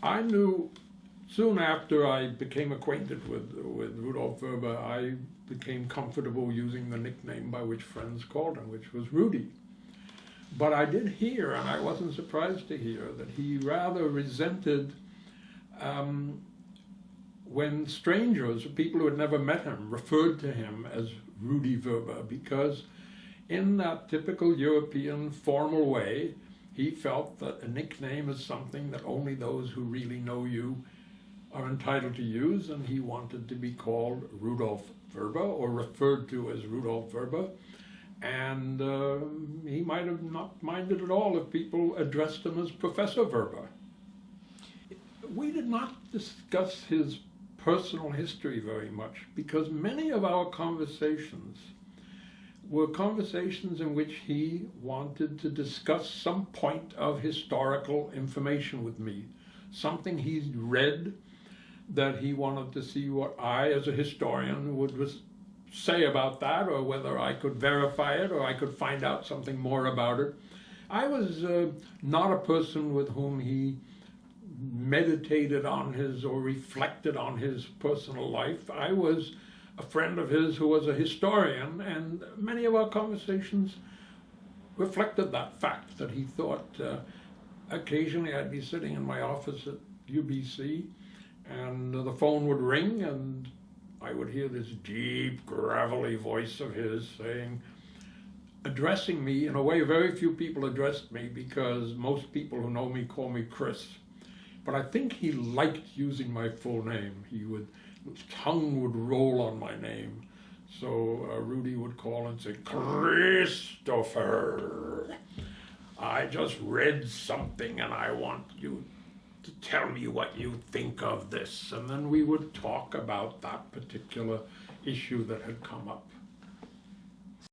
I knew soon after I became acquainted with Rudolf Verba, I became comfortable using the nickname by which friends called him, which was Rudi. But I did hear, and I wasn't surprised to hear, that he rather resented when strangers, people who had never met him, referred to him as Rudi Verba, because in that typical European formal way, he felt that a nickname is something that only those who really know you are entitled to use, and he wanted to be called Rudolf Verba or referred to as Rudolf Verba. And he might have not minded at all if people addressed him as Professor Verba. We did not discuss his personal history very much because many of our conversations were conversations in which he wanted to discuss some point of historical information with me, something he'd read that he wanted to see what I, as a historian, would say about that, or whether I could verify it, or I could find out something more about it. I was not a person with whom he meditated on his or reflected on his personal life. I was a friend of his who was a historian, and many of our conversations reflected that fact, that he thought occasionally I'd be sitting in my office at UBC and the phone would ring and I would hear this deep, gravelly voice of his saying, addressing me in a way very few people addressed me, because most people who know me call me Chris. But I think he liked using my full name. His tongue would roll on my name. So Rudi would call and say, Christopher, I just read something and I want you to tell me what you think of this. And then we would talk about that particular issue that had come up.